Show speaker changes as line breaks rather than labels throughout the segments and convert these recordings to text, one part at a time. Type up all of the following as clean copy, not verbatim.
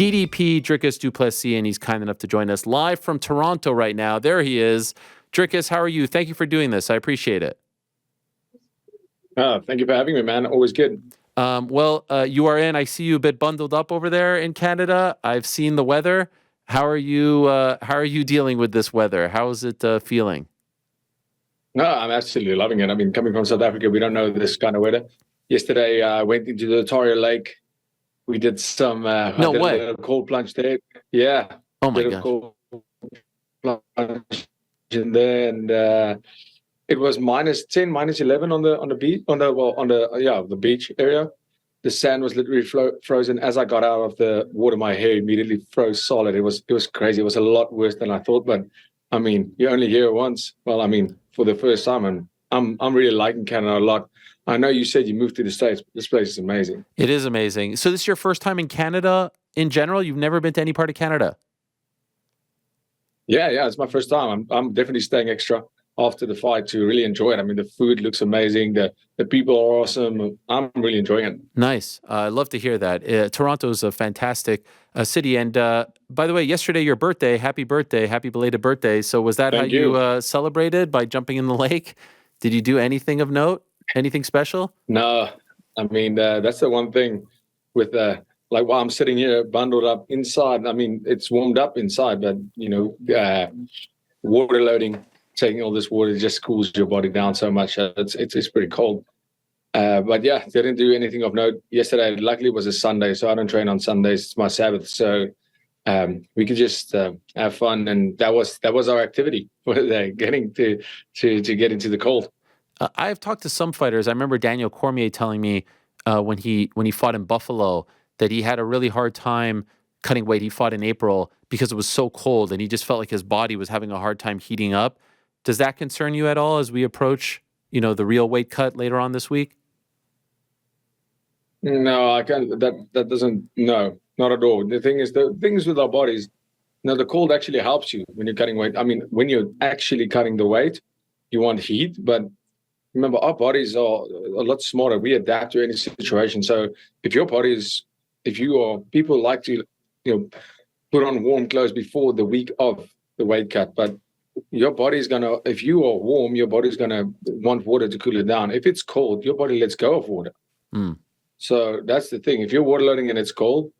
DDP Dricus du Plessis, and he's kind enough to join us live from Toronto right now. There he is. Dricus, how are you? Thank you for doing this. I appreciate it.
Thank you for having me, man. Always good.
You are in. I see you a bit bundled up over there in Canada. I've seen the weather. How are you dealing with this weather? How is it feeling?
No, I'm absolutely loving it. I mean, coming from South Africa, we don't know this kind of weather. Yesterday, I went into the Toria Lake. We did some
No way.
a cold plunge there. Yeah.
Oh my gosh.
Cold plunge in there, and it was -10, -11 on the beach the beach area. The sand was literally frozen. As I got out of the water, my hair immediately froze solid. It was crazy. It was a lot worse than I thought. But I mean, you're only here once. Well, I mean, for the first time, and I'm really liking Canada a lot. I know you said you moved to the States, but this place is amazing.
It is amazing. So this is your first time in Canada in general? You've never been to any part of Canada?
Yeah, it's my first time. I'm definitely staying extra after the fight to really enjoy it. I mean, the food looks amazing. The people are awesome. I'm really enjoying it.
Nice. I love to hear that. Toronto is a fantastic city. And by the way, yesterday, your birthday, happy belated birthday. So was that how you celebrated, by jumping in the lake? Did you do anything of note? Anything special?
No. I mean, that's the one thing with like while I'm sitting here bundled up inside. I mean, it's warmed up inside, but, water loading, taking all this water just cools your body down so much. It's pretty cold. But yeah, didn't do anything of note yesterday. Luckily, it was a Sunday, so I don't train on Sundays. It's my Sabbath, so we could just have fun, and that was our activity for the day, getting to get into the cold.
I've talked to some fighters. I remember Daniel Cormier telling me when he fought in Buffalo that he had a really hard time cutting weight. He fought in April because it was so cold, and he just felt like his body was having a hard time heating up. Does that concern you at all as we approach, the real weight cut later on this week?
No, I can't. That doesn't. No, not at all. The things with our bodies. The cold actually helps you when you're cutting weight. I mean, when you're actually cutting the weight, you want heat, but remember, our bodies are a lot smarter. We adapt to any situation. So if people like to, put on warm clothes before the week of the weight cut, but your body's if you are warm, your body's gonna want water to cool it down. If it's cold, your body lets go of water. So that's the thing. If you're water loading and it's cold,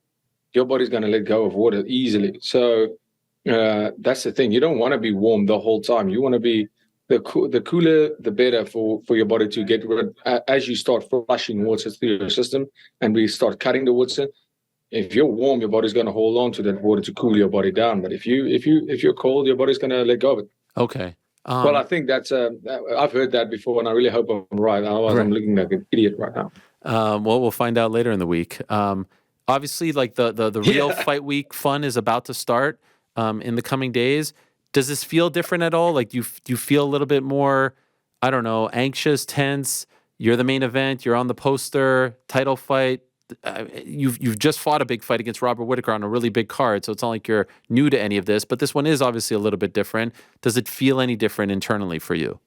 your body's gonna let go of water easily. So that's the thing. You don't want to be warm the whole time. You want to be the cooler, the better for your body to get rid. As you start flushing water through your system, and we start cutting the water. If you're warm, your body's going to hold on to that water to cool your body down. But if you're cold, your body's going to let go of it.
Okay.
Well, I think that's I've heard that before, and I really hope I'm right. Otherwise, I'm looking like an idiot right now.
Well, we'll find out later in the week. Obviously, like the real fight week fun is about to start in the coming days. Does this feel different at all? Like, do you feel a little bit more, I don't know, anxious, tense? You're the main event. You're on the poster. Title fight. You've just fought a big fight against Robert Whittaker on a really big card, so it's not like you're new to any of this. But this one is obviously a little bit different. Does it feel any different internally for you?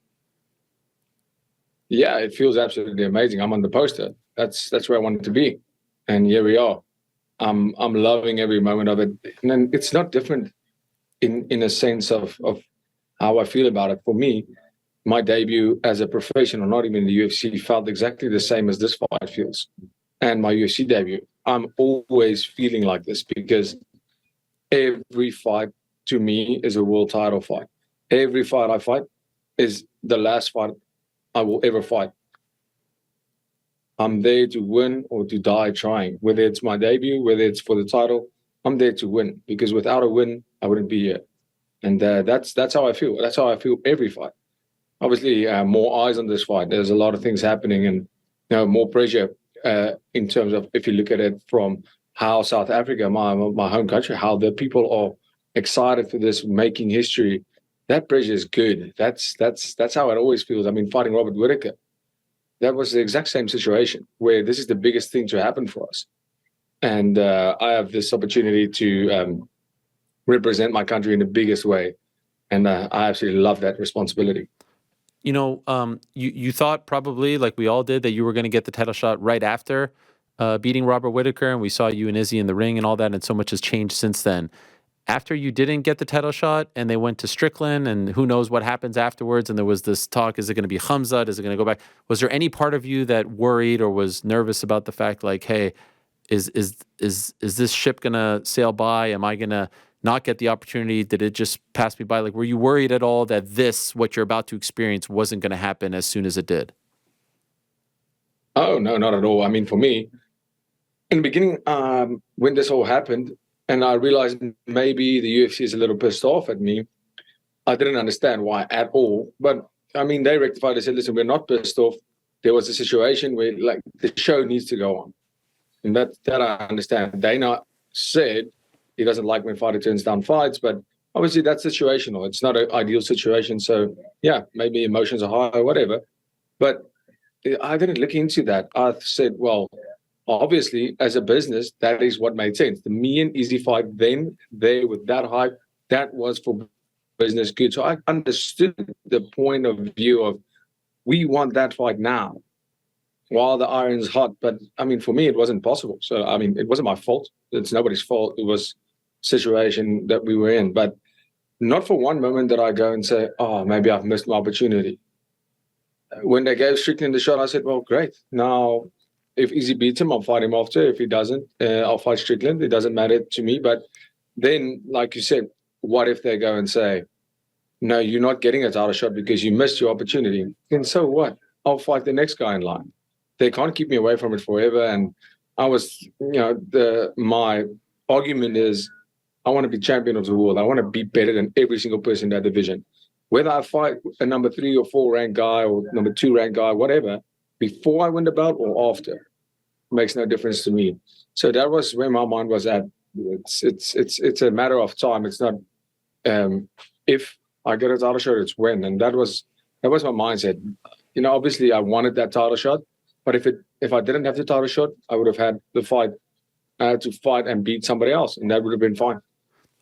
Yeah, it feels absolutely amazing. I'm on the poster. That's where I wanted to be, and here we are. I'm loving every moment of it, and then it's not different in a sense of how I feel about it. For me, my debut as a professional, not even in the UFC, felt exactly the same as this fight feels. And my UFC debut, I'm always feeling like this because every fight to me is a world title fight. Every fight I fight is the last fight I will ever fight. I'm there to win or to die trying. Whether it's my debut, whether it's for the title, I'm there to win, because without a win, I wouldn't be here. And that's how I feel. That's how I feel every fight. Obviously, more eyes on this fight. There's a lot of things happening, and more pressure. In terms of, if you look at it from how South Africa, my home country, how the people are excited for this, making history, that pressure is good. That's how it always feels. I mean, fighting Robert Whittaker, that was the exact same situation where this is the biggest thing to happen for us. And I have this opportunity to represent my country in the biggest way. And I absolutely love that responsibility.
You thought probably, like we all did, that you were going to get the title shot right after beating Robert Whittaker, and we saw you and Izzy in the ring and all that, and so much has changed since then. After you didn't get the title shot and they went to Strickland, and who knows what happens afterwards, and there was this talk, is it going to be Khamzat? Is it going to go back? Was there any part of you that worried or was nervous about the fact, like, hey, is this ship going to sail by? Am I going to not get the opportunity? Did it just pass me by? Like, were you worried at all that what you're about to experience wasn't going to happen as soon as it did?
Oh, no, not at all. I mean, for me, in the beginning, when this all happened, and I realized maybe the UFC is a little pissed off at me, I didn't understand why at all. But I mean, they rectified. They said, listen, we're not pissed off. There was a situation where, like, the show needs to go on. And that I understand. Dana said he doesn't like when fighter turns down fights, but obviously that's situational. It's not an ideal situation. So, yeah, maybe emotions are high or whatever. But I didn't look into that. I said, well, obviously, as a business, that is what made sense. The me and Izzy fight then, there with that hype, that was for business good. So I understood the point of view of, we want that fight now while the iron's hot. But I mean, for me, it wasn't possible. So, I mean, it wasn't my fault. It's nobody's fault. It was a situation that we were in. But not for one moment did I go and say, oh, maybe I've missed my opportunity. When they gave Strickland the shot, I said, well, great. Now, if Izzy beats him, I'll fight him after. If he doesn't, I'll fight Strickland. It doesn't matter to me. But then, like you said, what if they go and say, no, you're not getting a title shot because you missed your opportunity? Then so what? I'll fight the next guy in line. They can't keep me away from it forever. And I was, my argument is, I want to be champion of the world. I want to be better than every single person in that division. Whether I fight a number 3 or 4 ranked guy or number 2 ranked guy, whatever, before I win the belt or after, makes no difference to me. So that was where my mind was at. It's a matter of time. It's not if I get a title shot, it's when. And that was my mindset. Obviously I wanted that title shot, but if I didn't have the title shot, I would have had the fight. I had to fight and beat somebody else, and that would have been fine.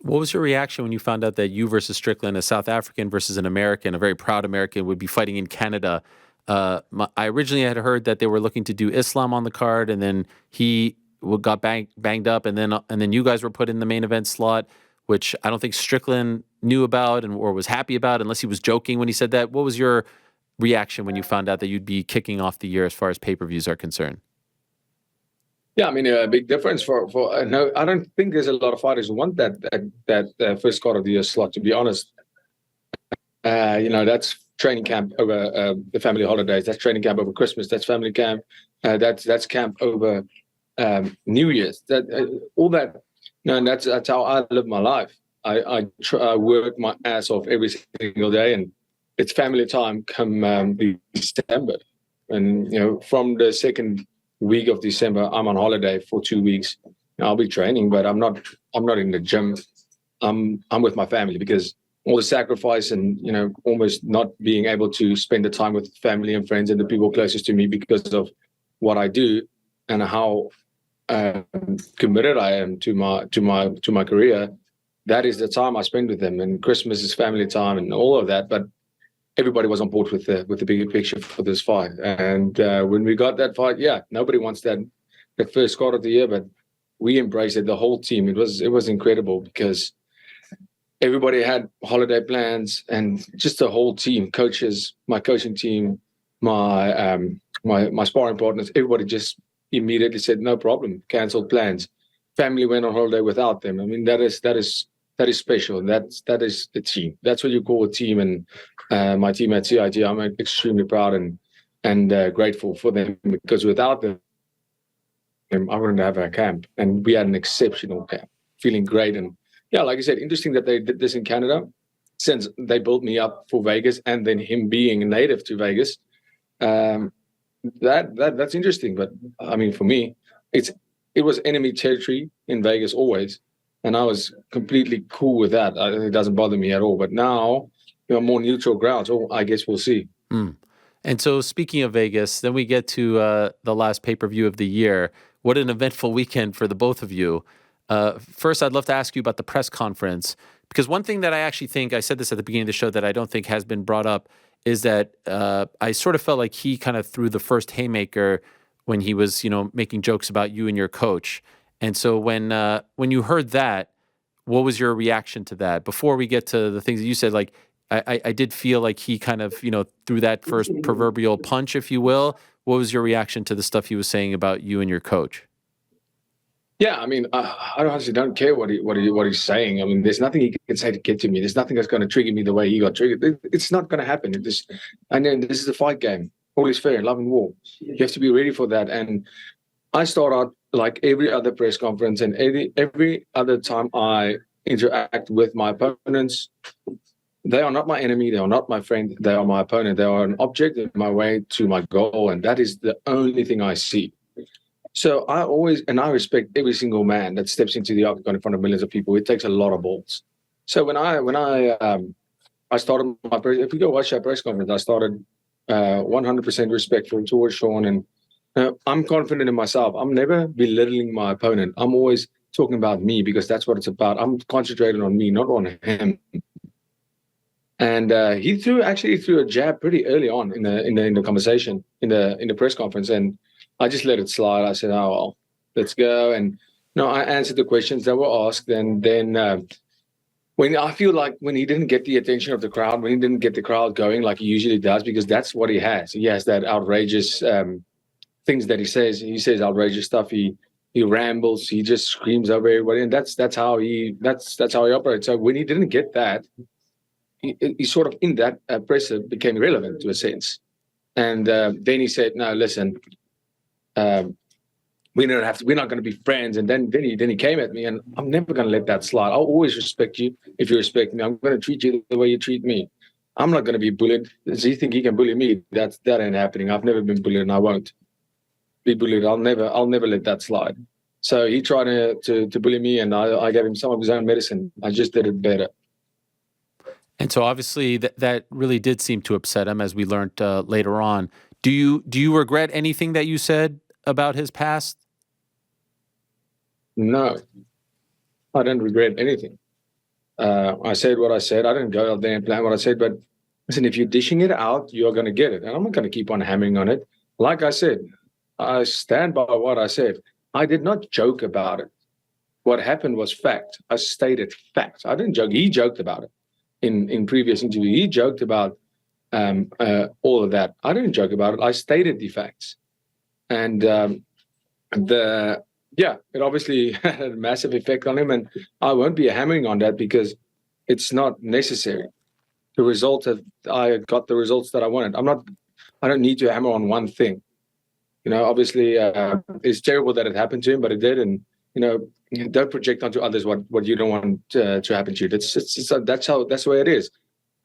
What was your reaction when you found out that you versus Strickland, a South African versus an American, a very proud American, would be fighting in Canada? I originally had heard that they were looking to do Islam on the card, and then he got banged up, and then you guys were put in the main event slot, which I don't think Strickland knew about or was happy about, unless he was joking when he said that. What was your reaction when you found out that you'd be kicking off the year as far as pay-per-views are concerned?
Yeah, I mean, a big difference for no, I don't think there's a lot of fighters who want that first card of the year slot, to be honest. That's training camp over the family holidays. That's training camp over Christmas. That's family camp. That's camp over New Year's. All that. And that's how I live my life. I work my ass off every single day, and it's family time come December. And from the second week of December, I'm on holiday for 2 weeks. I'll be training, but I'm not in the gym. I'm with my family, because all the sacrifice and almost not being able to spend the time with family and friends and the people closest to me because of what I do and how committed I am to my career. That is the time I spend with them, and Christmas is family time and all of that. But everybody was on board with the bigger picture for this fight. And when we got that fight, yeah, nobody wants that first card of the year, but we embraced it, the whole team. It was incredible, because everybody had holiday plans, and just the whole team, coaches, my coaching team, my sparring partners, everybody just immediately said, no problem, canceled plans. Family went on holiday without them. I mean, that is special. That is the team. That's what you call a team. And my team at CIG, I'm extremely proud and grateful for them, because without them, I wouldn't have a camp. And we had an exceptional camp, feeling great. And yeah, like I said, interesting that they did this in Canada, since they built me up for Vegas, and then him being native to Vegas. That's interesting. But I mean, for me, it was enemy territory in Vegas always. And I was completely cool with that. It doesn't bother me at all. But now, more neutral ground. So I guess we'll see.
And so, speaking of Vegas, then we get to the last pay-per-view of the year. What an eventful weekend for the both of you. First, I'd love to ask you about the press conference, because one thing that I actually think, I said this at the beginning of the show, that I don't think has been brought up, is that I sort of felt like he kind of threw the first haymaker when he was, making jokes about you and your coach. And so when you heard that, what was your reaction to that? Before we get to the things that you said, like I did feel like he kind of, threw that first proverbial punch, if you will. What was your reaction to the stuff he was saying about you and your coach?
Yeah, I mean, I honestly don't care what he's saying. I mean, there's nothing he can say to get to me. There's nothing that's going to trigger me the way he got triggered. It's not going to happen. And then this is a fight game. All is fair, love and war. You have to be ready for that. And I start out like every other press conference and every other time I interact with my opponents. They are not my enemy. They are not my friend. They are my opponent. They are an object in my way to my goal, and that is the only thing I see. So I respect every single man that steps into the octagon in front of millions of people. It takes a lot of balls. So when I started my press, if you go watch that press conference, I started 100% respectful towards Sean, and I'm confident in myself. I'm never belittling my opponent. I'm always talking about me because that's what it's about. I'm concentrating on me, not on him. And he threw a jab pretty early on in the conversation in the press conference, and I just let it slide. I said, "Oh well, let's go." And I answered the questions that were asked, and then when I feel like when he didn't get the attention of the crowd, when he didn't get the crowd going like he usually does, because that's what he has. He has that outrageous things that he says. He says outrageous stuff. He rambles. He just screams over everybody, and that's how he operates. So when he didn't get that, he sort of in that presser became irrelevant to a sense. And then he said, "No, listen, we're not going to be friends." And then he came at me, and I'm never going to let that slide. I'll always respect you if you respect me. I'm going to treat you the way you treat me. I'm not going to be bullied. Does he think he can bully me? That ain't happening. I've never been bullied, and I won't be bullied. I'll never let that slide. So he tried to bully me, and I gave him some of his own medicine. I just did it better.
And so obviously that really did seem to upset him, as we learned later on. Do you regret anything that you said about his past?
No, I don't regret anything. I said what I said. I didn't go out there and plan what I said. But listen, if you're dishing it out, you're going to get it. And I'm not going to keep on hammering on it. Like I said, I stand by what I said. I did not joke about it. What happened was fact. I stated fact. I didn't joke. He joked about it in previous interview. He joked about all of that. I didn't joke about it. I stated the facts. And it obviously had a massive effect on him, and I won't be hammering on that because it's not necessary. The result that I got, the results that I wanted. I don't need to hammer on one thing. Obviously, it's terrible that it happened to him, but it did, and don't project onto others what you don't want to happen to you. That's the way it is.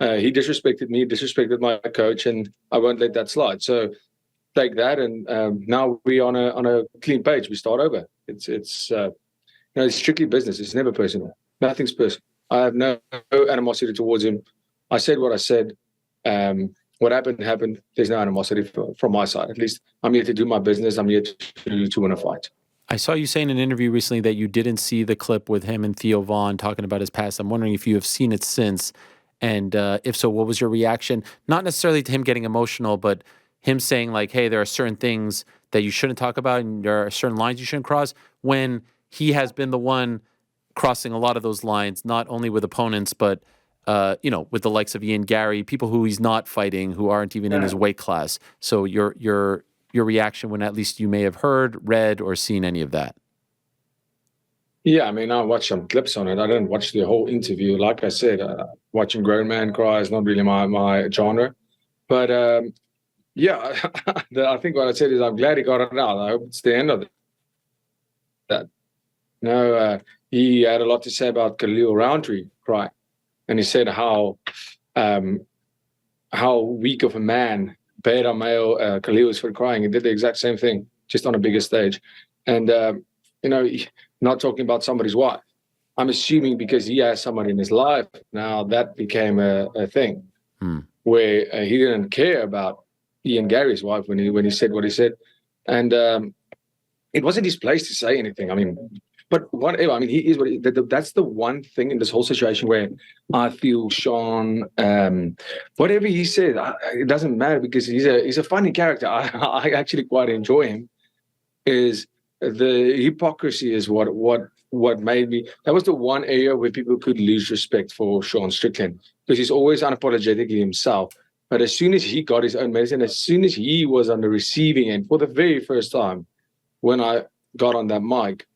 He disrespected me, disrespected my coach, and I won't let that slide. So take that, and now we're on a clean page. We start over. It's strictly business. It's never personal. Nothing's personal. I have no animosity towards him. I said what I said. What happened. There's no animosity from my side. At least I'm here to do my business. I'm here to win a fight.
I saw you say in an interview recently that you didn't see the clip with him and Theo Vaughn talking about his past. I'm wondering if you have seen it since, and if so, what was your reaction? Not necessarily to him getting emotional, but him saying like, "Hey, there are certain things that you shouldn't talk about, and there are certain lines you shouldn't cross." When he has been the one crossing a lot of those lines, not only with opponents, but with the likes of Ian Gary, people who he's not fighting, who aren't even in his weight class. So your reaction when at least you may have heard, read, or seen any of that?
Yeah, I mean, I watched some clips on it. I didn't watch the whole interview. Like I said, watching grown man cry is not really my genre. But I think what I said is I'm glad he got it out. I hope it's the end of that. He had a lot to say about Khalil Roundtree crying. And he said how weak of a man beta male Khalil is for crying. He did the exact same thing, just on a bigger stage. And, not talking about somebody's wife. I'm assuming because he has someone in his life, now that became a thing where he didn't care about Ian Gary's wife when he said what he said. And it wasn't his place to say anything. I mean, but whatever. I mean, he is what that's the one thing in this whole situation where I feel Sean, whatever he said, it doesn't matter because he's a funny character. I actually quite enjoy him. is the hypocrisy is what made me. That was the one area where people could lose respect for Sean Strickland, because he's always unapologetically himself. But as soon as he got his own medicine, as soon as he was on the receiving end for the very first time, when I got on that mic,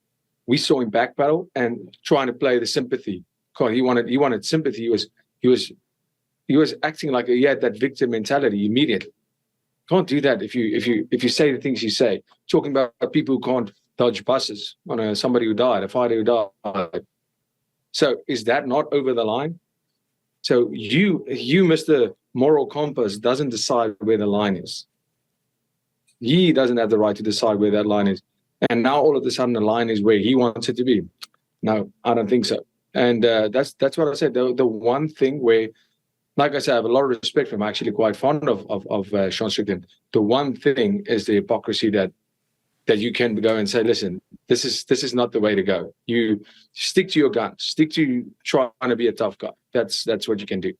we saw him backpedal and trying to play the sympathy. God, he wanted sympathy. He was acting like he had that victim mentality immediately. Can't do that if you say the things you say. Talking about people who can't dodge buses on somebody who died, a fighter who died. So is that not over the line? So you, Mr. Moral Compass, doesn't decide where the line is. He doesn't have the right to decide where that line is. And now all of a sudden the line is where he wants it to be. No, I don't think so. And that's what I said. The one thing where, like I said, I have a lot of respect for him. I'm actually quite fond of Sean Strickland. The one thing is the hypocrisy that you can go and say, listen, this is not the way to go. You stick to your guns. Stick to trying to be a tough guy. That's what you can do.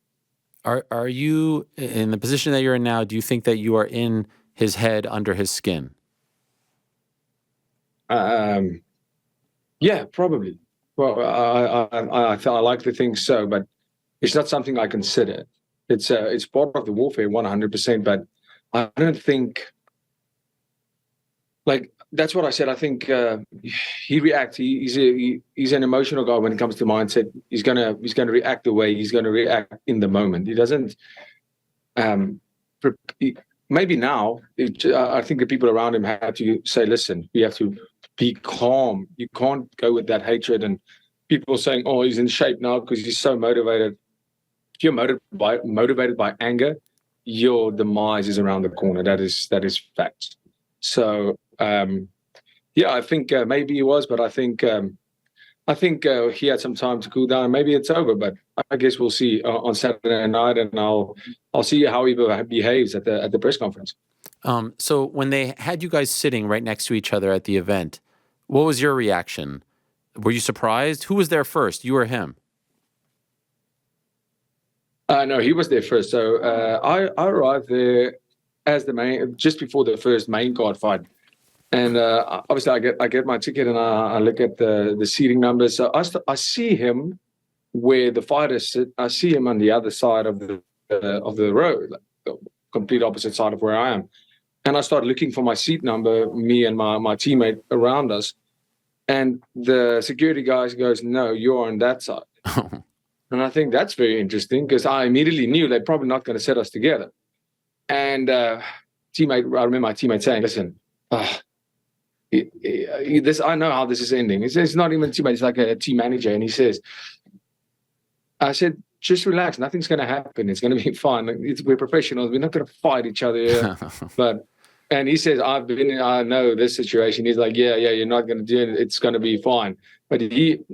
Are you in the position that you're in now? Do you think that you are in his head, under his skin?
Yeah, probably. Well, I like to think so, but it's not something I consider. It's part of the warfare, 100%. But I don't think, like, that's what I said. I think he reacts. He's an emotional guy when it comes to mindset. He's gonna react the way he's gonna react in the moment. He doesn't. Maybe now, I think the people around him have to say, listen, we have to be calm. You can't go with that hatred and people saying, oh, he's in shape now because he's so motivated. If you're motivated by anger, your demise is around the corner. That is fact. So, yeah, I think maybe he was, but I think he had some time to cool down. Maybe it's over, but I guess we'll see on Saturday night, and I'll see how he behaves at the press conference.
So when they had you guys sitting right next to each other at the event, what was your reaction? Were you surprised? Who was there first, you or him?
No, he was there first. So I arrived there as just before the first main card fight. And obviously, I get my ticket and I look at the seating numbers. So I see him where the fighters sit. I see him on the other side of the road, like the complete opposite side of where I am. And I start looking for my seat number, me and my teammate around us. And the security guy goes, "No, you're on that side." And I think that's very interesting because I immediately knew they're probably not going to set us together. And I remember my teammate saying, "Listen, I know how this is ending." It's not even a teammate, it's like a team manager. And he says, I said, "Just relax. Nothing's going to happen. It's going to be fine. We're professionals. We're not going to fight each other here." And he says, I know this situation. He's like, yeah, you're not going to do it. It's going to be fine. But he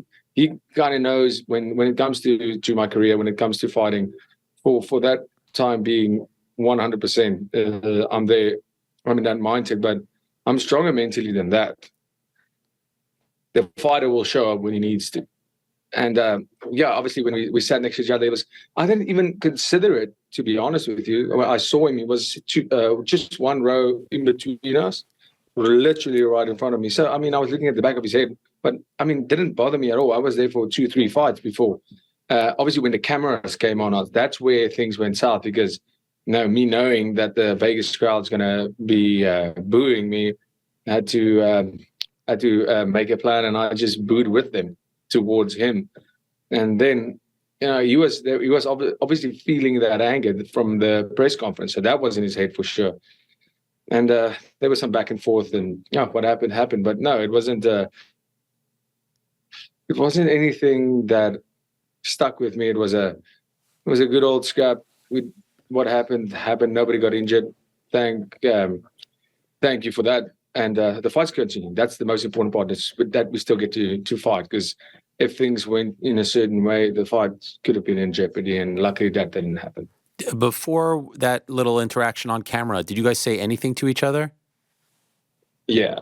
kind of knows when it comes to my career, when it comes to fighting, for that time being 100%, I'm there. I'm in that mindset, but I'm stronger mentally than that. The fighter will show up when he needs to. And yeah, obviously when we sat next to each other, I didn't even consider it, to be honest with you. When I saw him, he was just one row in between us, literally right in front of me. So, I mean, I was looking at the back of his head, but I mean, it didn't bother me at all. I was there for 2-3 fights before. Obviously, when the cameras came on, that's where things went south because me knowing that the Vegas crowd's going to be booing me, I had to make a plan, and I just booed with them towards him. And then, he was obviously feeling that anger from the press conference. So that was in his head for sure. And there was some back and forth, and what happened. But no, it wasn't anything that stuck with me. It was a good old scrap. What happened. Nobody got injured. Thank you for that. And the fight's continuing. That's the most important part. That we still get to fight, because if things went in a certain way, the fight could have been in jeopardy, and luckily that didn't happen.
Before that little interaction on camera, did you guys say anything to each other?
Yeah,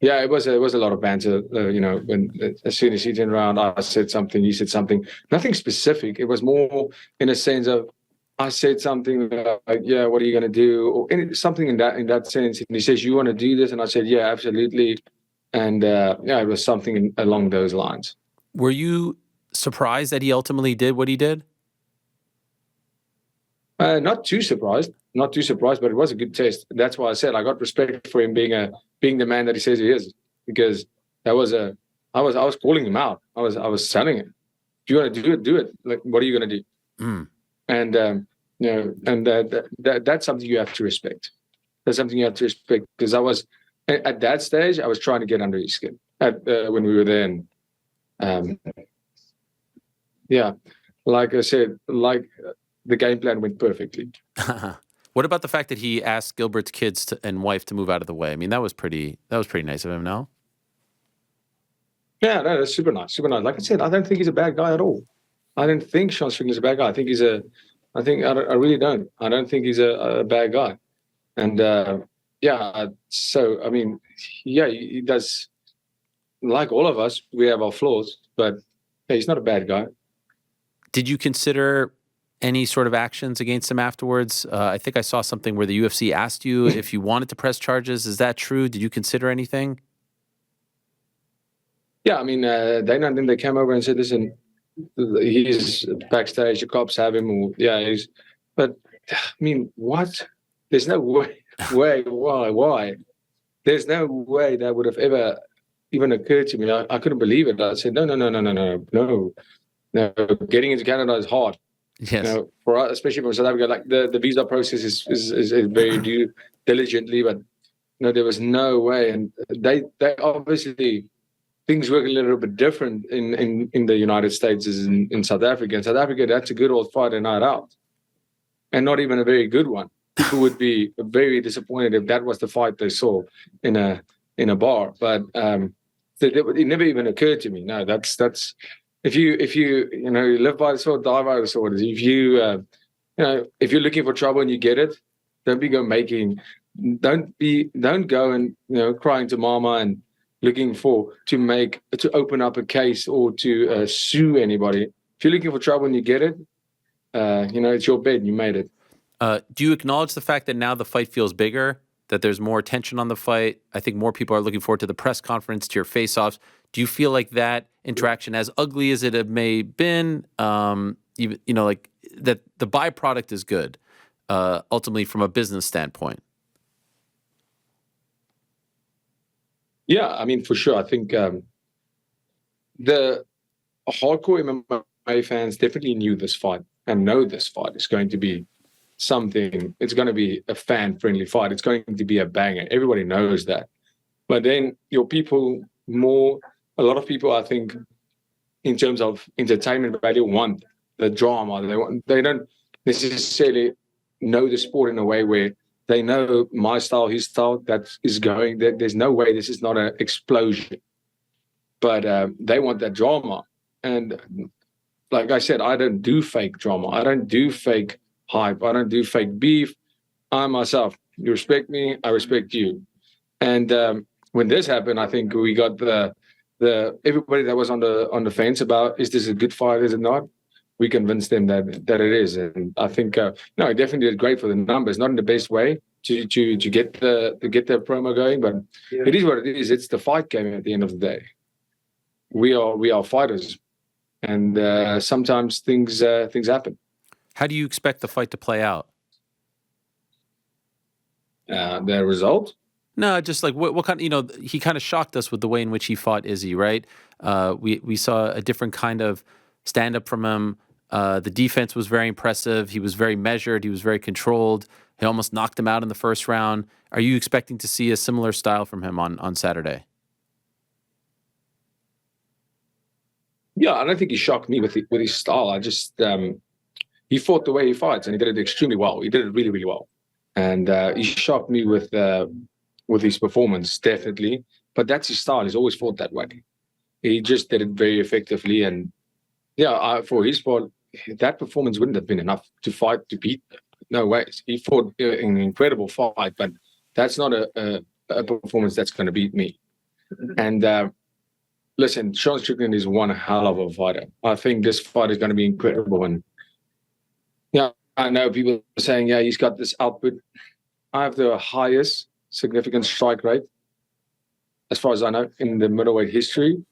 it was a lot of banter. When as soon as he turned around, I said something, he said something. Nothing specific. It was more in a sense of I said something like, "Yeah, what are you going to do?" Or something in that sense. And he says, "You want to do this?" And I said, "Yeah, absolutely." And yeah, it was something along those lines.
Were you surprised that he ultimately did what he did?
Not too surprised, but it was a good test. That's why I said I got respect for him being the man that he says he is, because that was I was calling him out. I was telling him, if you want to do it, do it. Like, what are you going to do?
Mm.
And and that's something you have to respect. That's something you have to respect, because I was at that stage, I was trying to get under his skin when we were there. And yeah, like I said, the game plan went perfectly.
What about the fact that he asked Gilbert's kids and wife to move out of the way? I mean, that was pretty nice of him, no?
Yeah, no, that's super nice, super nice. Like I said, I don't think he's a bad guy at all. I don't think Sean Strickland is a bad guy. I really don't. I don't think he's a bad guy. And yeah, so I mean, yeah, he does. Like all of us, we have our flaws, but yeah, he's not a bad guy.
Did you consider any sort of actions against him afterwards? I think I saw something where the UFC asked you if you wanted to press charges. Is that true? Did you consider anything?
Yeah, I mean, then they came over and said, "Listen, he's backstage. The cops have him." Or, yeah, he's. But I mean, what? There's no way. Why? There's no way that would have ever even occurred to me. I couldn't believe it. I said, no. Getting into Canada is hard.
Yes.
You know, for us, especially from South Africa, like the visa process is very due diligently, but there was no way. And they obviously, things work a little bit different in the United States as in South Africa. In South Africa, that's a good old Friday night out, and not even a very good one. People would be very disappointed if that was the fight they saw in a bar. But it never even occurred to me. No, that's if you live by the sword, die by the sword. If if you're looking for trouble and you get it, don't go and crying to mama and looking to open up a case or to sue anybody. If you're looking for trouble and you get it, it's your bed. You made it.
Do you acknowledge the fact that now the fight feels bigger, that there's more attention on the fight? I think more people are looking forward to the press conference, to your face-offs. Do you feel like that interaction, as ugly as it may have been, even, like that the byproduct is good, ultimately from a business standpoint?
Yeah, I mean, for sure. I think the hardcore MMA fans definitely knew this fight and know this fight is going to be something. It's going to be a fan-friendly fight. It's going to be a banger. Everybody knows that. But then your people, a lot of people, I think, in terms of entertainment value, want the drama. They don't necessarily know the sport in a way where they know my style, his style. There's no way this is not an explosion. But they want that drama. And like I said, I don't do fake drama. I don't do fake hype. I don't do fake beef. I'm myself. You respect me, I respect you. And when this happened, I think we got the everybody that was on the fence about, is this a good fight, is it not? We convinced them that it is. And I think it definitely did great for the numbers. Not in the best way to get the promo going, but it is what it is. It's the fight game at the end of the day. We are fighters, and sometimes things happen.
How do you expect the fight to play out?
The result?
No, just like what kind of, he kind of shocked us with the way in which he fought Izzy, right? We saw a different kind of stand-up from him. The defense was very impressive. He was very measured. He was very controlled. He almost knocked him out in the first round. Are you expecting to see a similar style from him on Saturday?
Yeah, I don't think he shocked me with his style. I just he fought the way he fights, and he did it extremely well. He did it really, really well, and he shocked me with his performance, definitely. But that's his style. He's always fought that way. He just did it very effectively, and yeah, for his part, that performance wouldn't have been enough to beat. No ways. He fought an incredible fight, but that's not a performance that's going to beat me. And listen, Sean Strickland is one hell of a fighter. I think this fight is going to be incredible, and yeah, I know people are saying, yeah, he's got this output. I have the highest significant strike rate, as far as I know, in the middleweight history.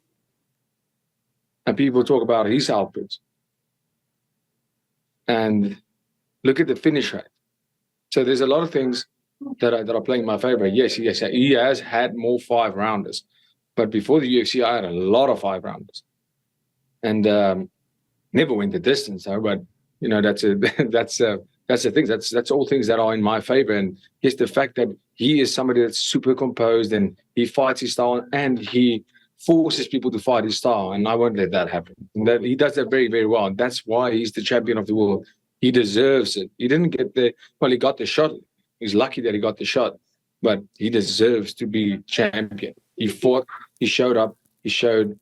And people talk about his output. And look at the finish rate. So there's a lot of things that are playing in my favor. Yes, he has had more 5-rounders. But before the UFC, I had a lot of 5-rounders. And never went the distance, though. But, you know, that's the thing. That's all things that are in my favor. And just the fact that he is somebody that's super composed and he fights his style and he forces people to fight his style. And I won't let that happen. And that, he does that very, very well. And that's why he's the champion of the world. He deserves it. He didn't get the, well, he got the shot. He's lucky that he got the shot, but he deserves to be champion. He fought, he showed up, he showed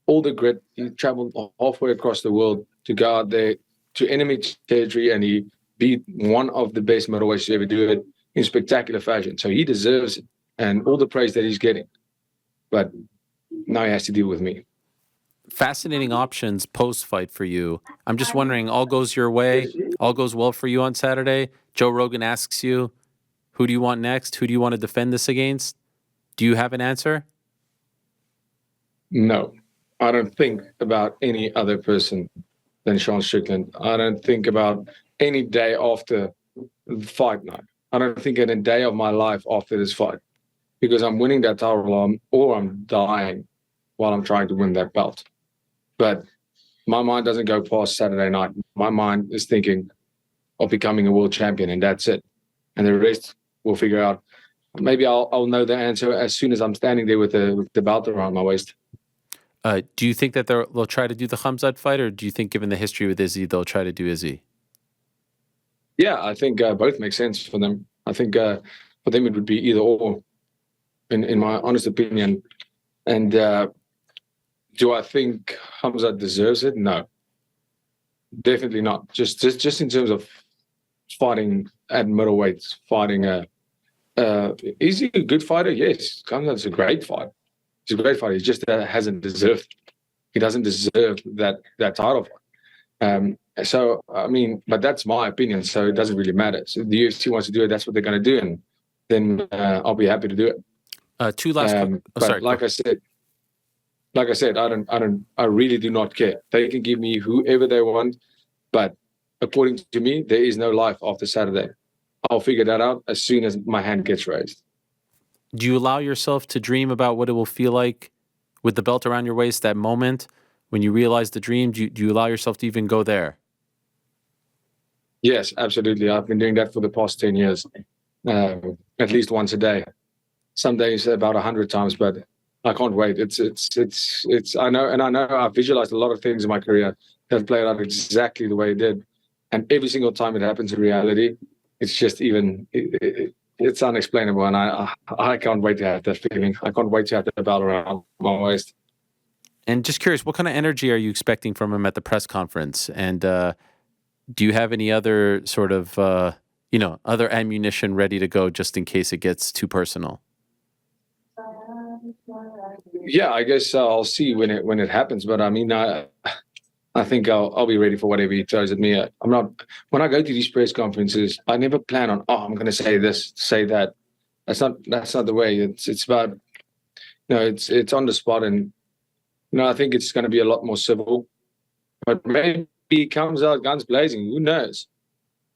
all the grit. He traveled halfway across the world to go out there to enemy territory, and he beat one of the best middleweights to ever do it in spectacular fashion. So he deserves it and all the praise that he's getting. But now he has to deal with me.
Fascinating options post-fight for you. I'm just wondering, all goes your way, all goes well for you on Saturday. Joe Rogan asks you, who do you want next? Who do you want to defend this against? Do you have an answer?
No, I don't think about any other person than Sean Strickland. I don't think about any day after the fight night. I don't think in a day of my life after this fight, because I'm winning that title or I'm dying while I'm trying to win that belt. But my mind doesn't go past Saturday night. My mind is thinking of becoming a world champion, and that's it. And the rest we'll figure out. Maybe I'll know the answer as soon as I'm standing there with the belt around my waist.
Do you think that they'll try to do the Khamzat fight, or do you think, given the history with Izzy, they'll try to do Izzy?
Yeah, I think both make sense for them. I think for them it would be either or, in my honest opinion. And do I think Khamzat deserves it? No, definitely not. Just in terms of fighting at middleweight, fighting is he a good fighter? Yes, Khamzat's a great fighter. He's a great fighter. He just hasn't deserved. He doesn't deserve that title fight. So I mean, but that's my opinion. So it doesn't really matter. So the UFC wants to do it. That's what they're going to do, and then I'll be happy to do it.
Two last.
But like I said, I really do not care. They can give me whoever they want, but according to me, there is no life after Saturday. I'll figure that out as soon as my hand gets raised.
Do you allow yourself to dream about what it will feel like with the belt around your waist, that moment when you realize the dream? Do you allow yourself to even go there?
Yes, absolutely. I've been doing that for the past 10 years, at least once a day. Some days about 100 times, but I can't wait. I know I've visualized a lot of things in my career that played out exactly the way it did. And every single time it happens in reality, it's just it's unexplainable. And I can't wait to have that feeling. I can't wait to have the belt around my waist.
And just curious, what kind of energy are you expecting from him at the press conference? And do you have any other sort of, other ammunition ready to go just in case it gets too personal?
Yeah, I guess I'll see when it happens. But I mean, I think I'll be ready for whatever he throws at me. I'm not. When I go to these press conferences, I never plan on. I'm going to say this, say that. That's not the way. It's about. It's on the spot, and I think it's going to be a lot more civil. But maybe he comes out guns blazing. Who knows?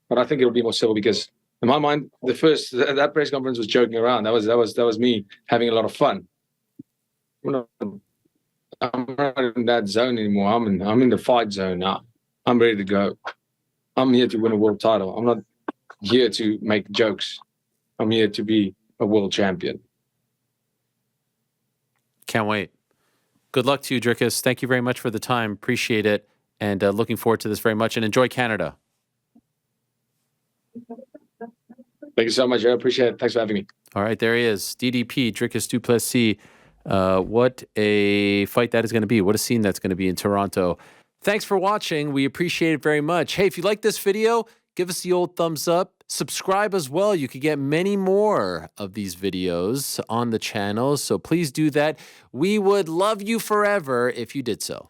But I think it'll be more civil because, in my mind, that press conference was joking around. That was me having a lot of fun. I'm not in that zone anymore. I'm in the fight zone now. I'm ready to go. I'm here to win a world title. I'm not here to make jokes. I'm here to be a world champion.
Can't wait. Good luck to you, Dricus. Thank you very much for the time. Appreciate it. And looking forward to this very much. And enjoy Canada.
Thank you so much. I appreciate it. Thanks for having me.
All right, there he is. DDP, Dricus du Plessis. What a fight that is going to be. What a scene that's going to be in Toronto. Thanks for watching. We appreciate it very much. Hey, if you like this video, give us the old thumbs up. Subscribe as well. You can get many more of these videos on the channel. So please do that. We would love you forever if you did so.